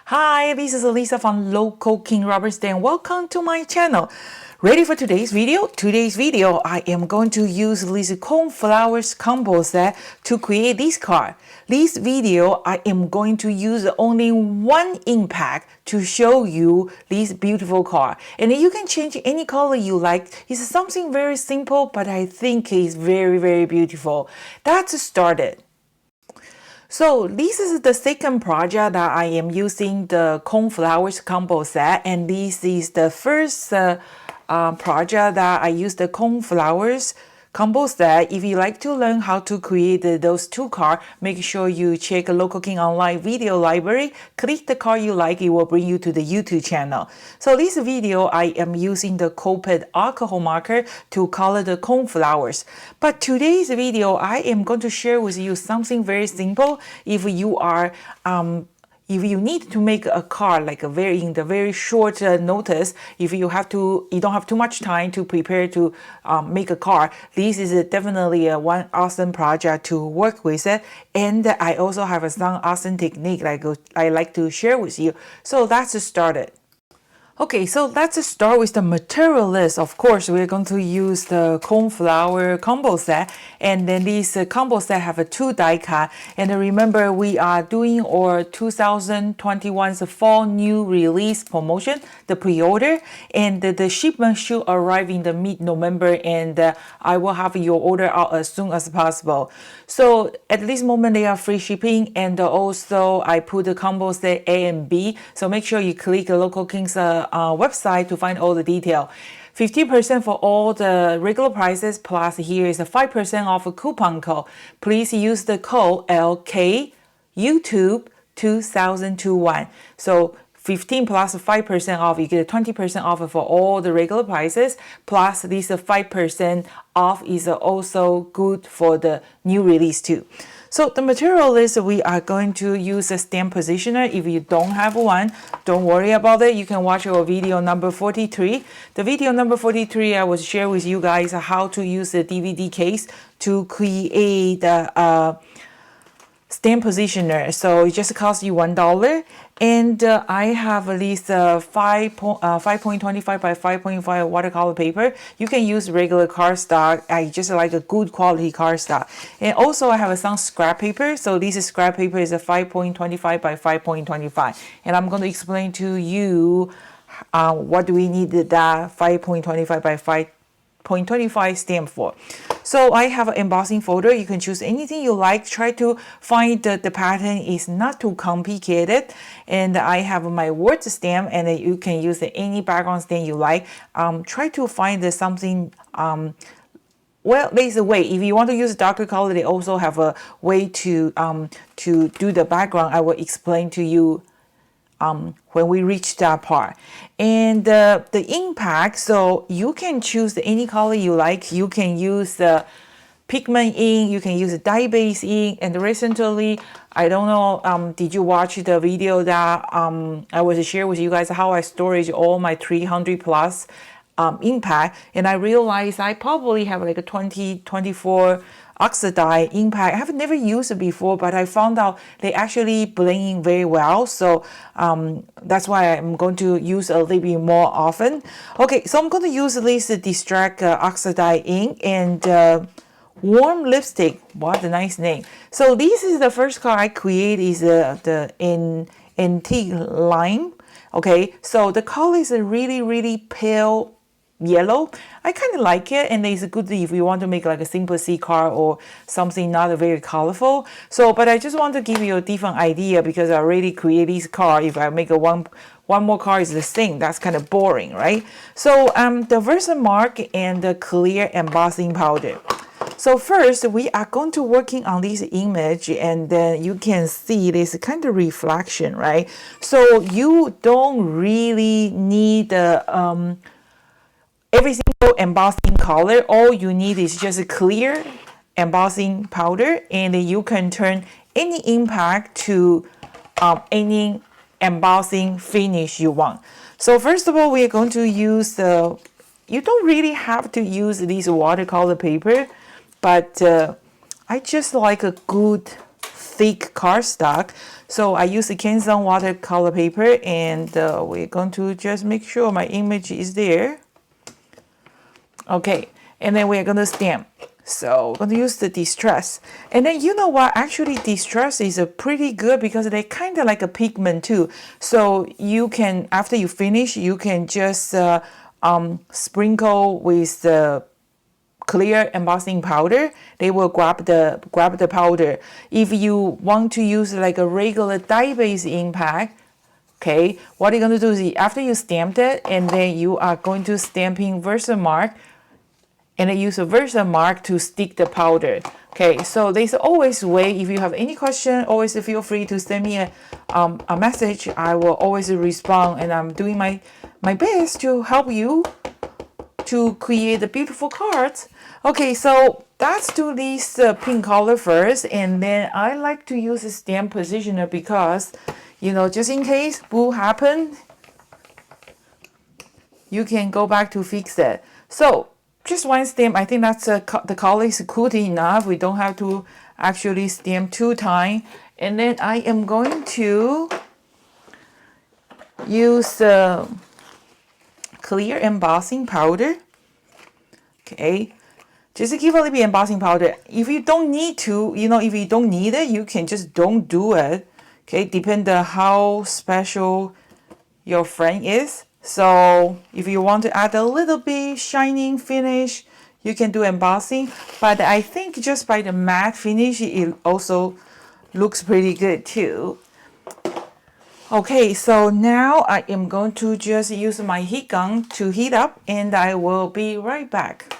Hi, this is Lisa from Local King Roberts and welcome to my channel. Ready for today's video? Today's video, I am going to use this cornflowers combo set to create this card. This video, I am going to use only one impact to show you this beautiful card. And you can change any color you like. It's something very simple, but I think it's very, very beautiful. That's started. So this is the second project that I am using the cornflowers combo set, and this is the first project that I use the cornflowers combo set. If you like to learn how to create those two cards, make sure you check Local King Online video library. Click the card you like, it will bring you to the YouTube channel. So this video, I am using the Copic alcohol marker to color the cornflowers. But today's video, I am going to share with you something very simple. If you are if you need to make a card like in the very short notice, if you don't have too much time to prepare to make a card, this is definitely one awesome project to work with it. And I also have some awesome technique I like to share with you. So let's start it. Okay, so let's start with the material list. Of course, we're going to use the cornflower combo set, and then this combo set have a 2 die cut. And remember, we are doing our 2021's fall new release promotion, the pre-order, and the shipment should arrive in the mid-November, and I will have your order out as soon as possible. So at this moment, they are free shipping, and also I put the combo set A and B. So make sure you click Local King's website to find all the detail. 50% for all the regular prices, plus here is a 5% off a coupon code. Please use the code LK YouTube2021. So 15 plus 5% off, you get 20% off for all the regular prices, plus this 5% off is also good for the new release too. So the material list, we are going to use a stamp positioner. If you don't have one, don't worry about it. You can watch our video number 43. The video number 43, I will share with you guys how to use the DVD case to create a stamp positioner. So it just costs you $1. And I have at least 5.25 by 5.5 watercolor paper. You can use regular cardstock. I just like a good quality cardstock. And also I have some scrap paper. So this scrap paper is a 5.25 by 5.25. And I'm going to explain to you what do we need that 5.25 by 5.25 stamp for. So I have an embossing folder. You can choose anything you like. Try to find the pattern is not too complicated. And I have my word stamp, and you can use any background stamp you like. Try to find something. Well, there's a way. If you want to use darker color, they also have a way to do the background. I will explain to you when we reach that part. And the impact, so you can choose any color you like. You can use the pigment ink, you can use the dye base ink. And recently, I don't know, did you watch the video that I was share with you guys how I storage all my 300 plus impact, and I realized I probably have like a 24 oxidized impact. I have never used it before, but I found out they actually blend in very well. So that's why I'm going to use a little bit more often. Okay, so I'm going to use this Distract oxidized ink and warm lipstick. What a nice name. So this is the first card I create is the antique lime. Okay, so the color is a really pale yellow. I kind of like it, and it's good if you want to make like a simple C card or something not very colorful. So, but I just want to give you a different idea because I already create this card. If I make a one more card is the same, that's kind of boring, right? So the Versamark and the clear embossing powder. So first, we are going to working on this image, and then you can see this kind of reflection, right? So you don't really need every single embossing color. All you need is just a clear embossing powder, and you can turn any impact to any embossing finish you want. So first of all, we are going to use you don't really have to use this watercolor paper, but I just like a good thick cardstock. So I use the Canson watercolor paper, and we're going to just make sure my image is there. Okay, and then we're going to stamp. So we're going to use the distress. And then you know what? Actually, distress is a pretty good because they kind of like a pigment too. So you can, after you finish, you can just sprinkle with the clear embossing powder. They will grab the powder. If you want to use like a regular dye-based impact, okay, what you're going to do is after you stamped it, and then you are going to stamping Versamark, and then use a Versamark to stick the powder. Okay, so there's always a way. If you have any question, always feel free to send me a message. I will always respond, and I'm doing my best to help you to create the beautiful cards. Okay, so let's do this pink color first, and then I like to use a stamp positioner because, you know, just in case boo happen, you can go back to fix it. So just one stamp, I think that's the color is cool enough. We don't have to actually stamp 2 times. And then I am going to use clear embossing powder. Okay, just give a little bit embossing powder. If you don't need to, you know, if you don't need it, you can just don't do it. Okay, depend on how special your friend is. So if you want to add a little bit shining finish, you can do embossing. But I think just by the matte finish, it also looks pretty good too. Okay, so now I am going to just use my heat gun to heat up, and I will be right back.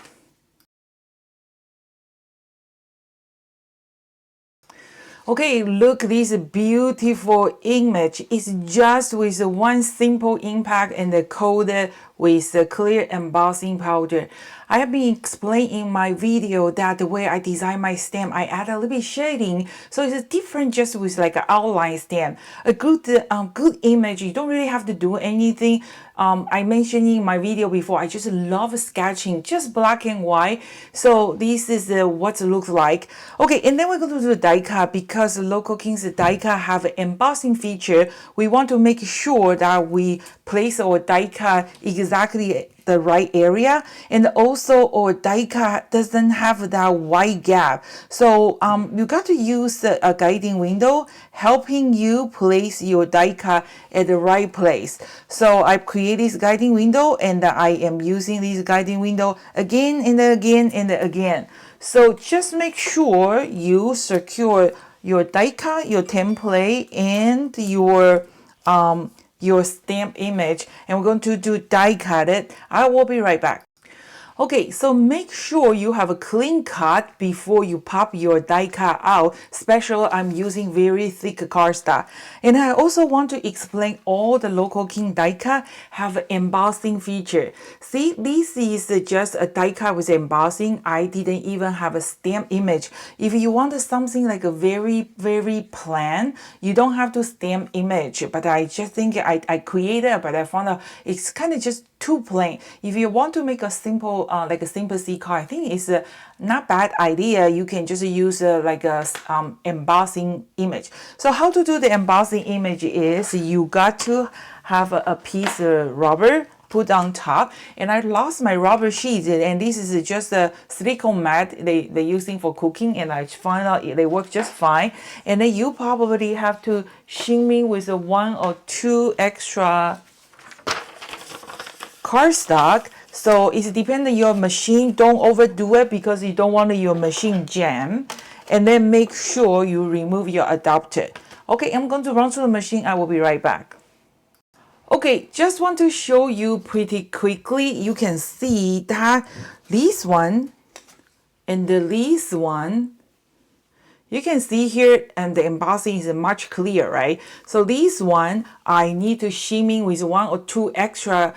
Okay, look, this beautiful image. It's just with one simple impact and coated with the clear embossing powder. I have been explaining in my video that the way I design my stamp, I add a little bit shading, so it's different just with like an outline stamp. A good image, you don't really have to do anything. I mentioned in my video before, I just love sketching, just black and white. So this is what it looks like. Okay, and then we're going to do the die cut because Local King's die cut have an embossing feature. We want to make sure that we place our die cut exactly the right area, and also our die cut doesn't have that wide gap. So you got to use a guiding window helping you place your die cut at the right place. So I create this guiding window, and I am using this guiding window again and again and again. So just make sure you secure your die cut, your template, and your stamp image, and we're going to do die cut it. I will be right back. Okay, so make sure you have a clean cut before you pop your die cut out. Especially, I'm using very thick cardstock. And I also want to explain all the Local King die cut have embossing feature. See, this is just a die cut with embossing. I didn't even have a stamp image. If you want something like a very, very plain, you don't have to stamp image. But I just think I created, but I found out it's kind of just too plain. If you want to make a simple, like a sympathy card, I think it's a not bad idea. You can just use like a embossing image. So how to do the embossing image is you got to have a piece of rubber put on top, and I lost my rubber sheets, and this is just a silicone mat they're using for cooking, and I found out they work just fine. And then you probably have to shimmy with a 1 or 2 extra cardstock. So it depends on your machine. Don't overdo it because you don't want your machine jam. And then make sure you remove your adapter. Okay, I'm going to run through the machine. I will be right back. Okay, just want to show you pretty quickly. You can see that this one and this one, you can see here, and the embossing is much clearer, right? So this one, I need to shimmy with 1 or 2 extra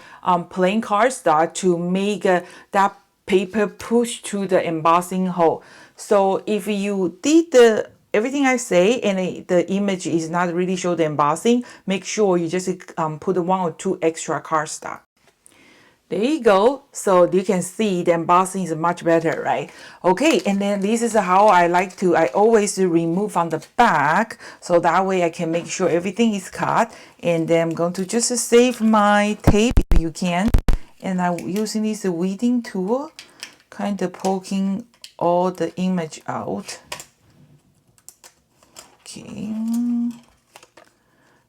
plain cardstock to make that paper push to the embossing hole. So if you did everything I say and the image is not really show the embossing, make sure you just put 1 or 2 extra cardstock. There you go. So you can see the embossing is much better, right? Okay, and then this is how I like to, I always remove from the back. So that way I can make sure everything is cut. And then I'm going to just save my tape if you can. And I'm using this weeding tool, kind of poking all the image out. Okay,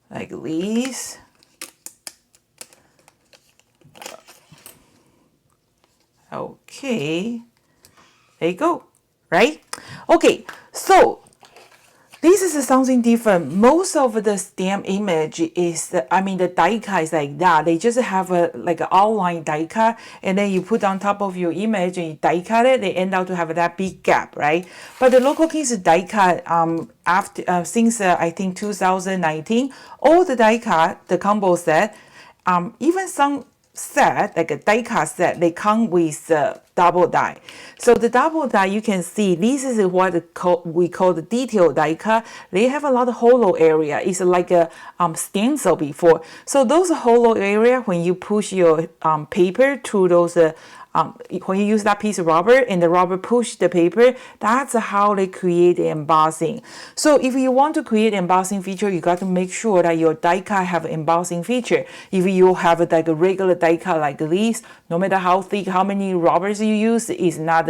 like this. Okay, there you go, right? Okay, so this is something different. Most of the stamp image is, the die cut is like that. They just have like an outline die cut, and then you put on top of your image and you die cut it. They end up to have that big gap, right? But the local kings die cut, after since I think 2019, all the die cut, the combo set, even some set, like a die cut set, they come with double die. So the double die, you can see this is what we call the detail die cut. They have a lot of hollow area. It's like a stencil before. So those hollow area, when you push your paper through those when you use that piece of rubber and the rubber push the paper, that's how they create the embossing. So if you want to create embossing feature, you got to make sure that your die cut have embossing feature. If you have like a regular die cut like this, no matter how thick, how many rubbers you use, is not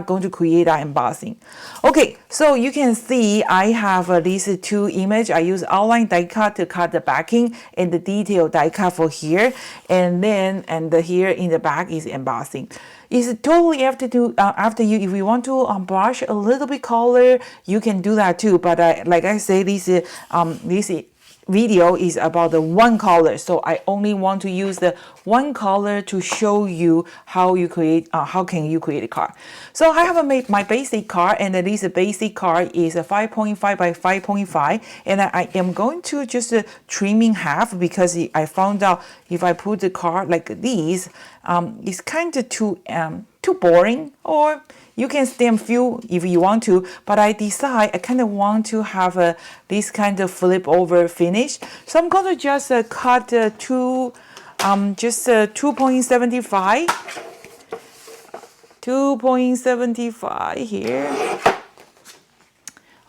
going to create that embossing. Okay, so you can see I have these two images. I use outline die cut to cut the backing and the detail die cut for here, and then here in the back is embossing. It's totally after you. If you want to brush a little bit color, you can do that too. But like I say, this video is about the one color, so I only want to use the one color to show you how you create how can you create a card. So I have made my basic card, and this basic card is a 5.5 by 5.5, and I am going to just trim in half because I found out if I put the card like this, it's kind of too boring, or you can stamp few if you want to, but I decide I kind of want to have this kind of flip over finish. So I'm going to just cut just 2.75 here.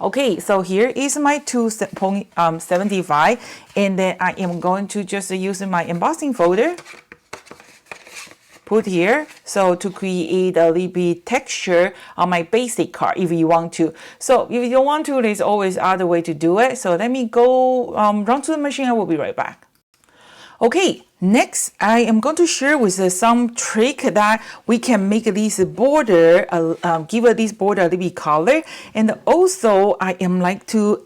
Okay, so here is my 2.75, and then I am going to just use my embossing folder. Put here, so to create a little bit texture on my basic card if you want to. So if you don't want to, there's always other way to do it. So let me go run to the machine. I will be right back. Okay, next I am going to share with some trick that we can make this border, give this border a little bit color. And also I am like to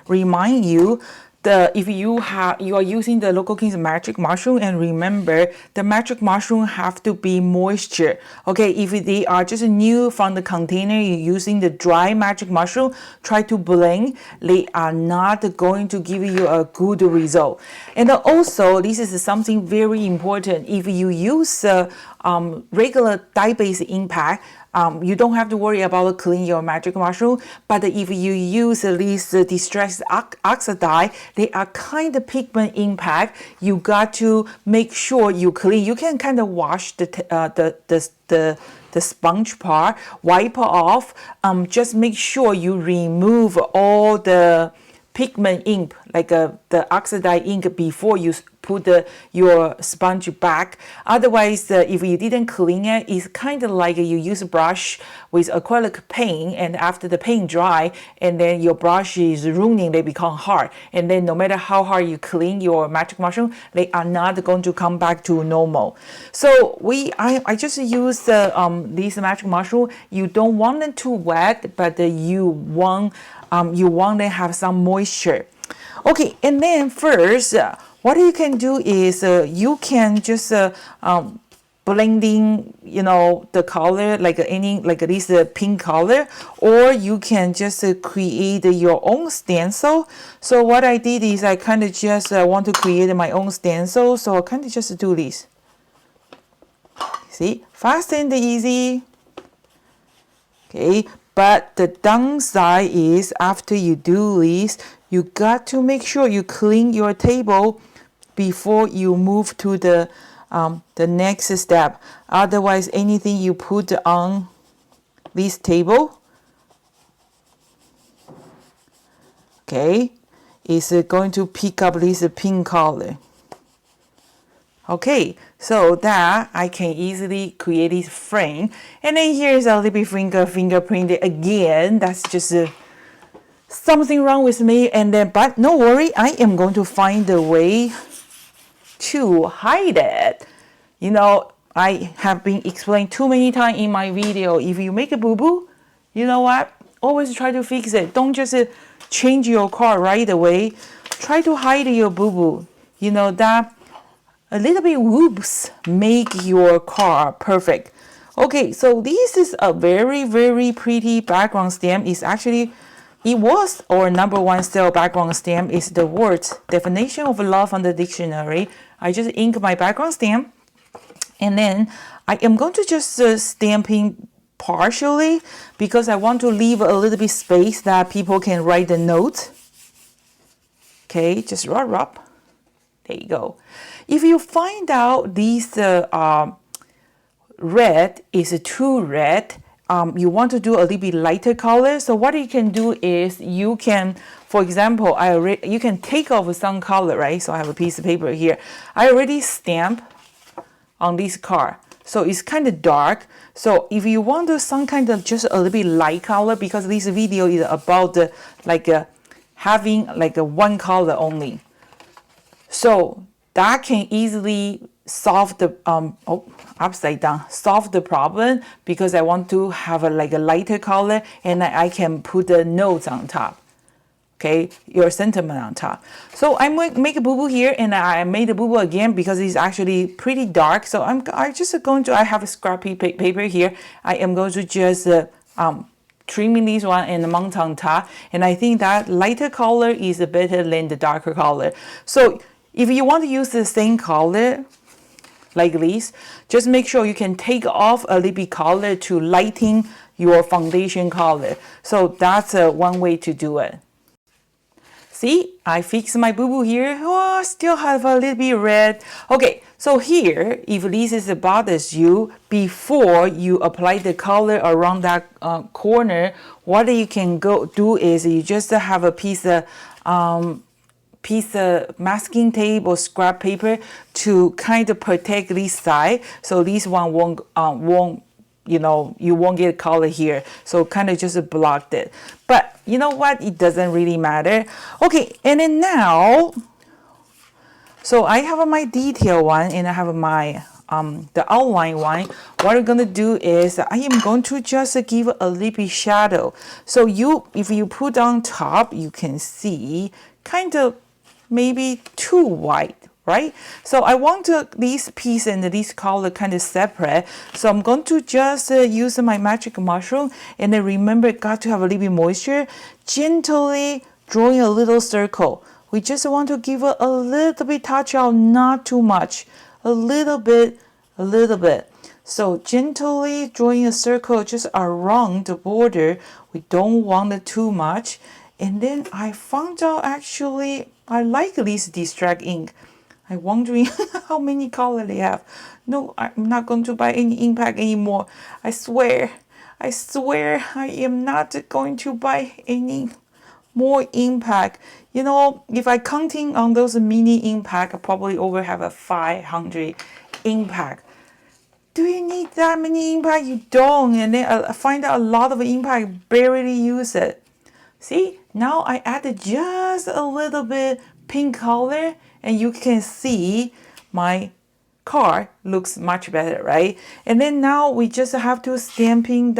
remind you, if you are using the Local King's magic mushroom, and remember the magic mushroom have to be moisture. Okay, if they are just new from the container, you're using the dry magic mushroom, try to blend, they are not going to give you a good result. And also this is something very important. If you use regular dye-based impact, you don't have to worry about cleaning your magic mushroom, but if you use these distressed oxide, they are kind of pigment impact. You got to make sure you clean. You can kind of wash the sponge part, wipe off. Just make sure you remove all the pigment ink, like the oxide ink, before you put your sponge back. Otherwise, if you didn't clean it, it's kind of like you use a brush with acrylic paint, and after the paint dry, and then your brush is ruining, they become hard. And then no matter how hard you clean your magic mushroom, they are not going to come back to normal. So I just use this magic mushroom. You don't want them too wet, but you want them to have some moisture. Okay, and then first, what you can do is you can just blending, the color like this pink color, or you can just create your own stencil. So what I did is I kind of just want to create my own stencil, so I kind of just do this. See, fast and easy. Okay, but the downside is after you do this, you got to make sure you clean your table before you move to the the next step. Otherwise, anything you put on this table, okay, is going to pick up this pink color. Okay, so that I can easily create this frame. And then here's a little bit fingerprint again. That's just something wrong with me. And then, but no worry, I am going to find a way to hide it. You know, I have been explained too many times in my video. If you make a boo-boo, you know what? Always try to fix it. Don't just change your car right away. Try to hide your boo-boo. You know that a little bit whoops make your car perfect. Okay, so this is a very, very pretty background stamp. It's actually, it was our #1 sale background stamp. Is the words definition of love on the dictionary. I just ink my background stamp. And then I am going to just stamping partially because I want to leave a little bit space that people can write the notes. Okay, just rub. There you go. If you find out this red is too red, you want to do a little bit lighter color. So what you can do is you can, for example, you can take off some color, right? So I have a piece of paper here. I already stamped on this car. So it's kind of dark. So if you want to some kind of just a little bit light color, because this video is about having like a one color only. So that can easily solve the upside down, solve the problem, because I want to have like a lighter color and I can put the notes on top. Okay, your sentiment on top. So I make a boo-boo here, and I made a boo-boo again because it's actually pretty dark. So I just going to, I have a scrappy paper here. I am going to just trimming this one and mount on top. And I think that lighter color is better than the darker color. So if you want to use the same color like this, just make sure you can take off a little bit color to lighten your foundation color. So that's one way to do it. See, I fixed my boo-boo here. Oh, still have a little bit red. Okay, so here, if this bothers you, before you apply the color around that corner, what you can go do is you just have a piece of masking tape or scrap paper to kind of protect this side, so this one won't you know, you won't get color here. So kind of just blocked it. But you know what? It doesn't really matter. Okay, and then now, so I have my detail one and I have my the outline one. What I'm gonna do is I am going to just give a little bit shadow. So if you put on top, you can see kind of maybe too white, right? So I want this piece and this color kind of separate. So I'm going to just use my magic mushroom, and then remember, got to have a little bit moisture. Gently drawing a little circle. We just want to give it a little bit touch out, not too much. A little bit. So gently drawing a circle just around the border. We don't want it too much. And then I found out actually I like this distract ink. I'm wondering how many colors they have. No, I'm not going to buy any ink pack anymore. I swear I am not going to buy any more ink pack. You know, if I counting on those mini ink pack, I probably over have a 500 ink pack. Do you need that many ink pack? You don't. And then I find out a lot of ink pack barely use it. See, now I added just a little bit pink color, and you can see my car looks much better, right? And then now we just have to sending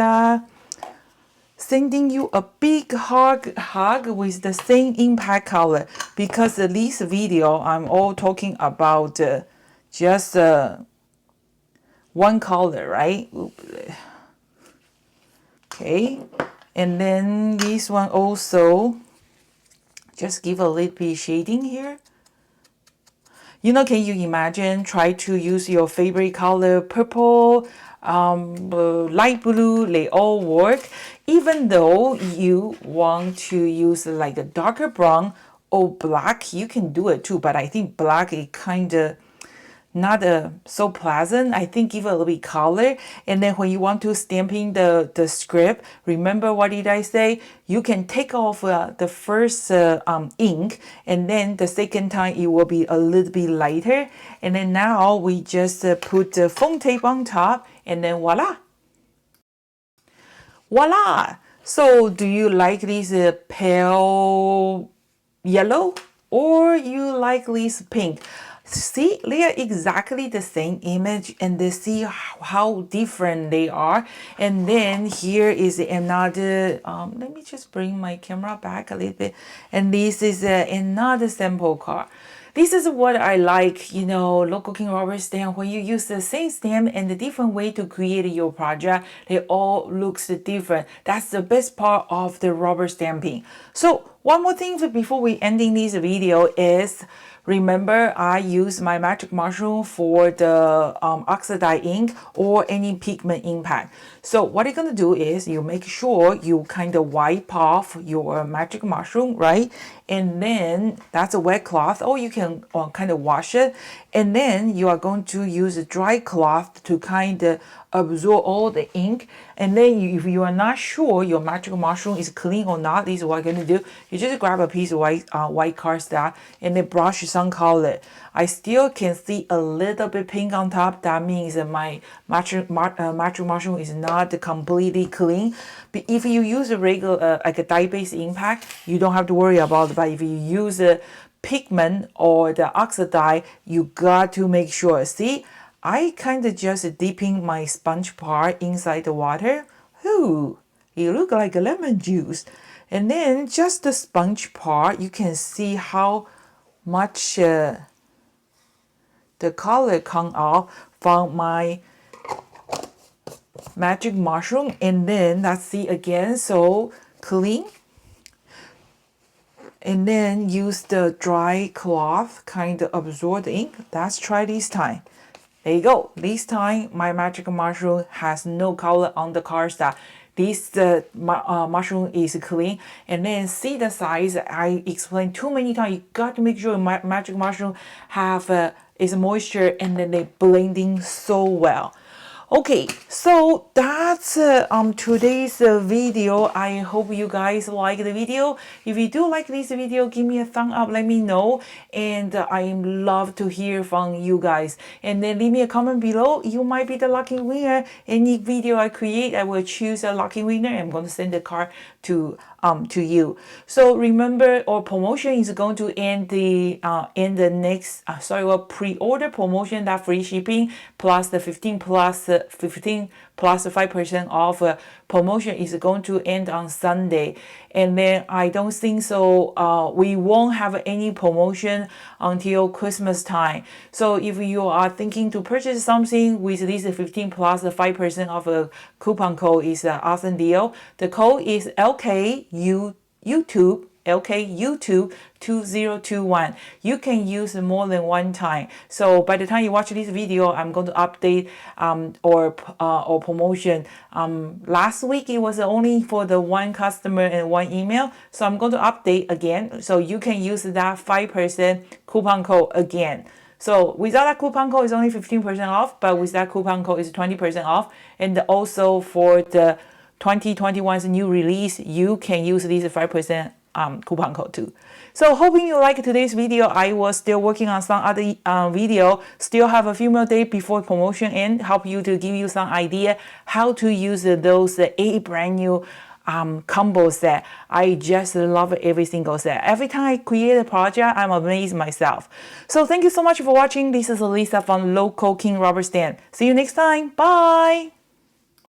you a big hug with the same impact color, because this video I'm all talking about just one color, right? Okay, and then this one also just give a little bit shading here. You know, can you imagine, try to use your favorite color, purple, light blue, they all work. Even though you want to use like a darker brown or black, you can do it too. But I think black is kind of not so pleasant. I think give it a little bit color. And then when you want to stamping the script, remember what did I say? You can take off the first ink, and then the second time it will be a little bit lighter. And then now we just put the foam tape on top, and then voila. Voila! So do you like this pale yellow, or you like this pink? See, they are exactly the same image, and they see how different they are. And then here is another, let me just bring my camera back a little bit. And this is another sample card. This is what I like, you know, local King rubber stamp. When you use the same stamp and the different way to create your project, they all looks different. That's the best part of the rubber stamping. So one more thing before we ending this video is, remember, I use my magic mushroom for the oxidized ink or any pigment impact. So what you're gonna do is you make sure you kind of wipe off your magic mushroom, right? And then that's a wet cloth, or you can kind of wash it. And then you are going to use a dry cloth to kind of absorb all the ink. And then if you are not sure your magic mushroom is clean or not, this is what you're going to do. You just grab a piece of white cardstock and then brush some color. I still can see a little bit pink on top. That means that my magic mushroom is not completely clean. But if you use a regular like a dye-based impact, you don't have to worry about it. But if you use a pigment or the oxide, you got to make sure. See, I kind of just dipping my sponge part inside the water. Ooh, it looks like a lemon juice. And then just the sponge part, you can see how much the color come out from my magic mushroom. And then let's see again, so clean. And then use the dry cloth, kind of absorb the ink. Let's try this time. There you go. This time my magic mushroom has no color on the cardstock. This mushroom is clean. And then see the size. I explained too many times. You got to make sure my magic mushroom have is moisture, and then they blending so well. Okay, so that's today's video. I hope you guys like the video. If you do like this video, give me a thumb up, let me know. And I love to hear from you guys. And then leave me a comment below. You might be the lucky winner. Any video I create, I will choose a lucky winner. I'm going to send the card to you. So remember, our promotion is going to end the next pre-order promotion, that free shipping plus the 15 plus 5% off promotion is going to end on Sunday. And then I don't think so we won't have any promotion until Christmas time. So if you are thinking to purchase something with this 15 plus 5% off a coupon code, is an awesome deal. The code is LK YouTube 2021. You can use more than one time. So by the time you watch this video, I'm going to update or promotion. Last week it was only for the one customer and one email. So I'm going to update again. So you can use that 5% coupon code again. So without that coupon code, it's only 15% off. But with that coupon code, it's 20% off. And also for the 2021's new release, you can use this 5% coupon code too. So hoping you like today's video. I was still working on some other video. Still have a few more days before promotion end. Help you to give you some idea how to use those 8 brand new combo set. I just love every single set. Every time I create a project, I'm amazed myself. So thank you so much for watching. This is Lisa from Local King Rubber Stamp. See you next time. Bye.